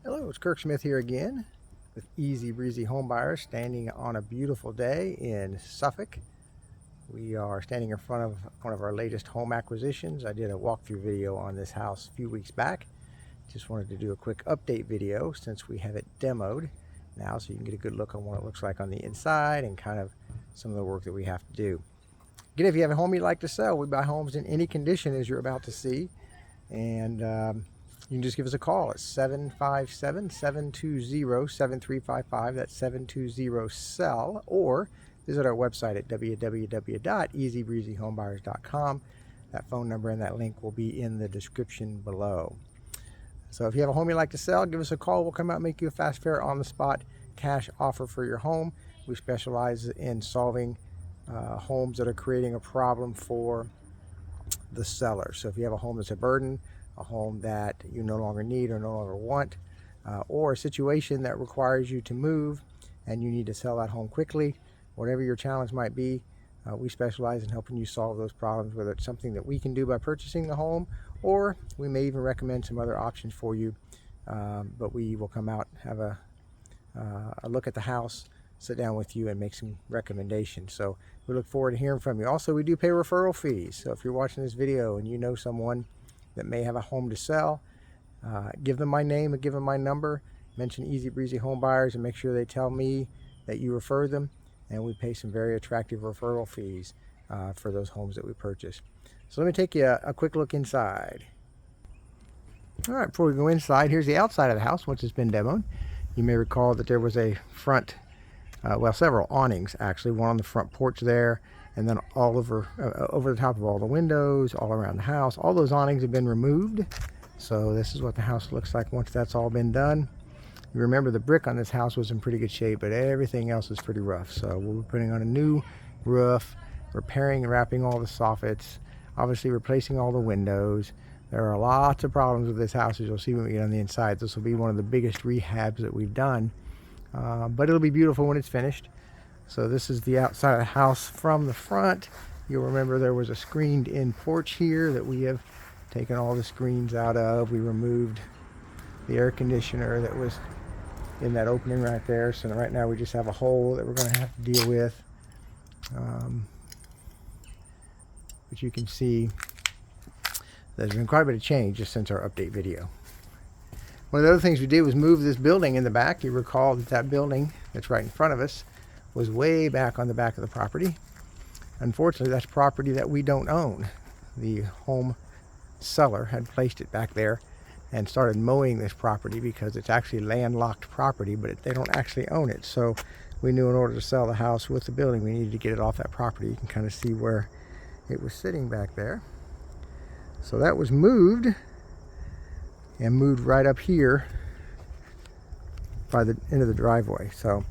Hello, it's Kirk Smith here again with Easy Breezy Home Buyers, standing on a beautiful day in Suffolk. We are standing in front of one of our latest home acquisitions. I did a walkthrough video on this house a few weeks back. Just wanted to do a quick update video since we have it demoed now, so you can get a good look on what it looks like on the inside and kind of some of the work that we have to do. Again, if you have a home you'd like to sell, we buy homes in any condition as you're about to see. And you can just give us a call at 757-720-7355. That's 720-SELL. Or visit our website at www.easybreezyhomebuyers.com. That phone number and that link will be in the description below. So if you have a home you'd like to sell, give us a call. We'll come out and make you a fast, fair, on-the-spot cash offer for your home. We specialize in solving homes that are creating a problem for the seller. So if you have a home that's a burden, a home that you no longer need or no longer want, or a situation that requires you to move and you need to sell that home quickly, whatever your challenge might be, we specialize in helping you solve those problems, whether it's something that we can do by purchasing the home, or we may even recommend some other options for you. But we will come out, have a look at the house, sit down with you and make some recommendations. So we look forward to hearing from you. Also, we do pay referral fees. So if you're watching this video and you know someone that may have a home to sell, give them my name and give them my number, mention Easy Breezy Home Buyers, and make sure they tell me that you refer them, and we pay some very attractive referral fees for those homes that we purchase. So let me take you a quick look inside. All right, before we go inside, here's the outside of the house once it's been demoed. You may recall that there was a front, well, several awnings actually, one on the front porch there, and then all over the top of all the windows, all around the house. All those awnings have been removed. So this is what the house looks like once that's all been done. You remember the brick on this house was in pretty good shape, but everything else is pretty rough. So we'll be putting on a new roof, repairing and wrapping all the soffits, obviously replacing all the windows. There are lots of problems with this house, as you'll see when we get on the inside. This will be one of the biggest rehabs that we've done, but it'll be beautiful when it's finished. So this is the outside of the house from the front. You'll remember there was a screened in porch here that we have taken all the screens out of. We removed the air conditioner that was in that opening right there. So right now we just have a hole that we're going to have to deal with. But you can see there's been quite a bit of change just since our update video. One of the other things we did was move this building in the back. You recall that that building that's right in front of us was way back on the back of the property. Unfortunately, that's property that we don't own. The home seller had placed it back there and started mowing this property because it's actually landlocked property, but they don't actually own it. So we knew in order to sell the house with the building, we needed to get it off that property. You can kind of see where it was sitting back there. So that was moved and moved right up here by the end of the driveway. So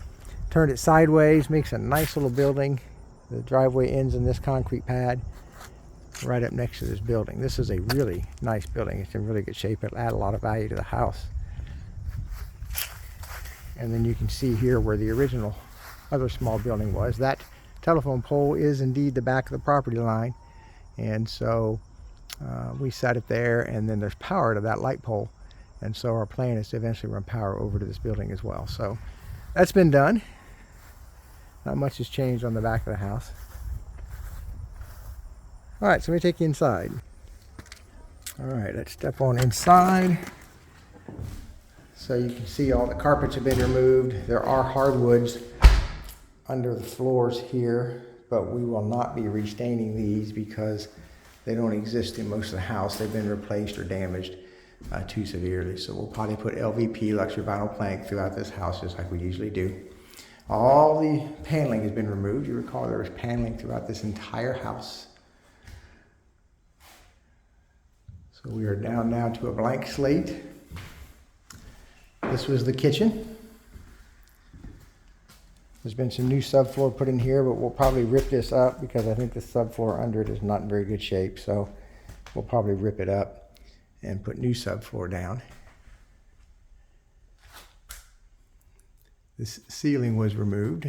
turned it sideways, makes a nice little building. The driveway ends in this concrete pad right up next to this building. This is a really nice building. It's in really good shape. It'll add a lot of value to the house. And then you can see here where the original other small building was. That telephone pole is indeed the back of the property line. And so we set it there, and then there's power to that light pole. And so our plan is to eventually run power over to this building as well. So that's been done. Not much has changed on the back of the house. All right, so let me take you inside. All right, let's step on inside. So you can see all the carpets have been removed. There are hardwoods under the floors here, but we will not be restaining these because they don't exist in most of the house. They've been replaced or damaged too severely. So we'll probably put LVP, luxury vinyl plank, throughout this house just like we usually do. All the paneling has been removed. You recall there was paneling throughout this entire house. So we are down now to a blank slate. This was the kitchen. There's been some new subfloor put in here, but we'll probably rip this up because I think the subfloor under it is not in very good shape. So we'll probably rip it up and put new subfloor down. This ceiling was removed.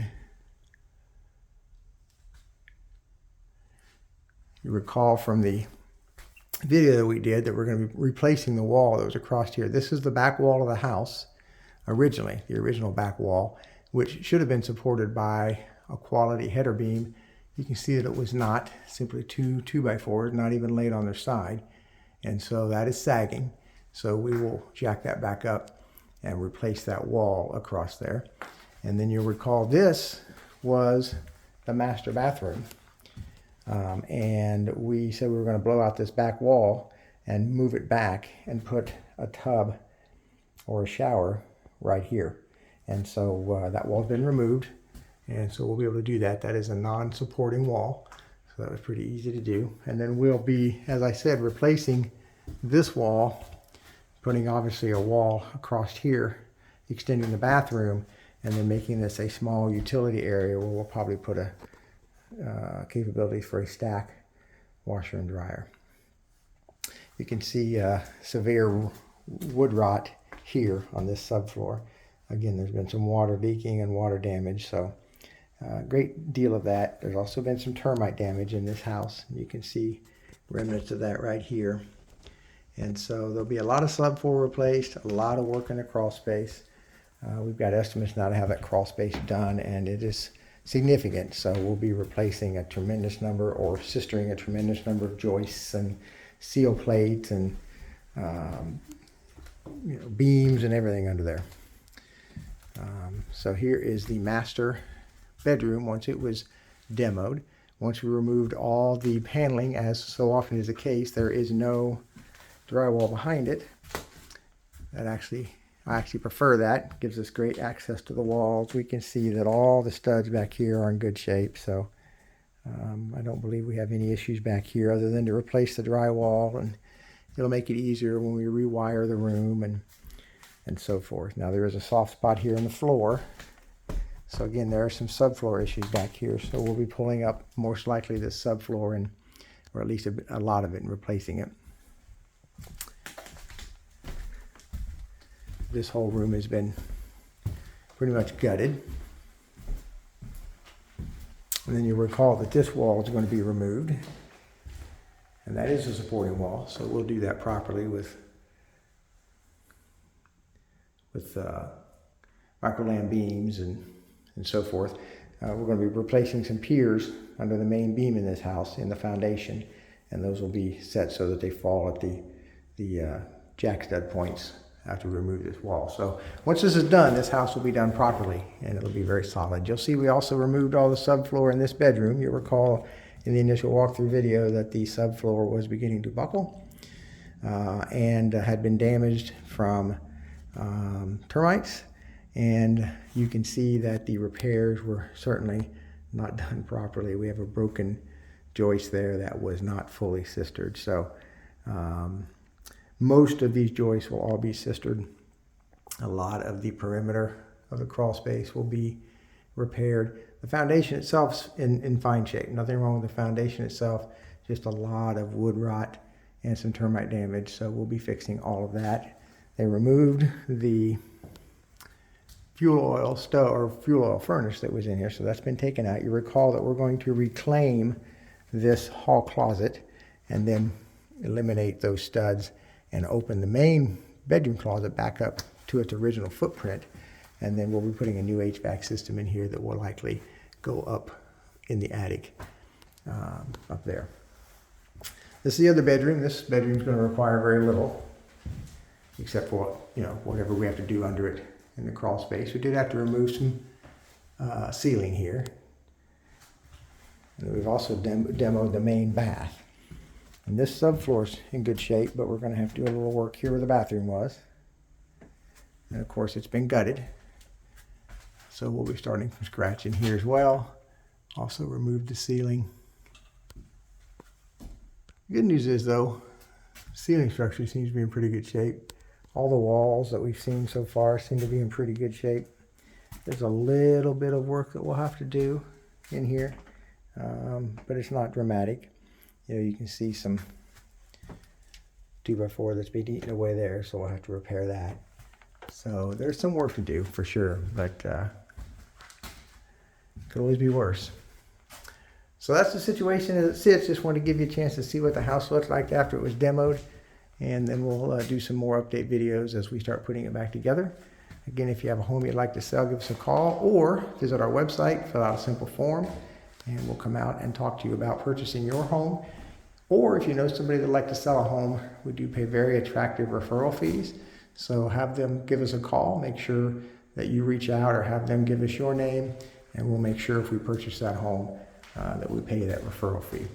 You recall from the video that we did that we're going to be replacing the wall that was across here. This is the back wall of the house. originally, the original back wall, which should have been supported by a quality header beam. You can see that it was not, simply two 2x4s, not even laid on their side. And so that is sagging. So we will jack that back up and replace that wall across there. And then you'll recall this was the master bathroom. And we said we were going to blow out this back wall and move it back and put a tub or a shower right here. And so that wall's been removed. And so we'll be able to do that. That is a non-supporting wall. So that was pretty easy to do. And then we'll be, as I said, replacing this wall, putting obviously a wall across here, extending the bathroom, and then making this a small utility area where we'll probably put a capabilities for a stack washer and dryer. You can see severe wood rot here on this subfloor. Again, there's been some water leaking and water damage, so great deal of that. There's also been some termite damage in this house. You can see remnants of that right here. And so there'll be a lot of subfloor replaced, a lot of work in the crawl space. We've got estimates now to have that crawl space done, and it is significant. So we'll be replacing a tremendous number, or sistering a tremendous number of joists and seal plates and beams and everything under there. So here is the master bedroom once it was demoed. Once we removed all the paneling, as so often is the case, there is no drywall behind it. I actually prefer that. It gives us great access to the walls. We can see that all the studs back here are in good shape, so I don't believe we have any issues back here other than to replace the drywall, and it'll make it easier when we rewire the room and so forth. Now there is a soft spot here in the floor. So again, there are some subfloor issues back here. So we'll be pulling up most likely this subfloor, and or at least a lot of it, and replacing it. This whole room has been pretty much gutted. And then you'll recall that this wall is going to be removed. And that is a supporting wall. So we'll do that properly with microlam beams and so forth. We're going to be replacing some piers under the main beam in this house in the foundation, and those will be set so that they fall at the jack stud points after we remove this wall. So once this is done, this house will be done properly, and it'll be very solid. You'll see we also removed all the subfloor in this bedroom. You'll recall in the initial walkthrough video that the subfloor was beginning to buckle and had been damaged from termites. And you can see that the repairs were certainly not done properly. We have a broken joist there that was not fully sistered. So most of these joists will all be sistered. A lot of the perimeter of the crawl space will be repaired. The foundation itself's in fine shape. Nothing wrong with the foundation itself, just a lot of wood rot and some termite damage. So we'll be fixing all of that. They removed the fuel oil furnace that was in here, so that's been taken out. You recall that we're going to reclaim this hall closet and then eliminate those studs and open the main bedroom closet back up to its original footprint. And then we'll be putting a new HVAC system in here that will likely go up in the attic up there. This is the other bedroom. This bedroom is going to require very little, except for whatever we have to do under it in the crawl space. We did have to remove some ceiling here. And we've also demoed the main bath. And this subfloor's in good shape, but we're going to have to do a little work here where the bathroom was. And of course it's been gutted. So we'll be starting from scratch in here as well. Also removed the ceiling. Good news is though, ceiling structure seems to be in pretty good shape. All the walls that we've seen so far seem to be in pretty good shape. There's a little bit of work that we'll have to do in here, but it's not dramatic. You can see some 2x4 that's been eaten away there, so we'll have to repair that. So there's some work to do for sure, but could always be worse. So that's the situation as it sits. Just wanted to give you a chance to see what the house looks like after it was demoed. And then we'll do some more update videos as we start putting it back together. Again, if you have a home you'd like to sell, give us a call or visit our website, fill out a simple form, and we'll come out and talk to you about purchasing your home. Or if you know somebody that'd like to sell a home, we do pay very attractive referral fees. So have them give us a call, make sure that you reach out or have them give us your name, and we'll make sure if we purchase that home that we pay that referral fee.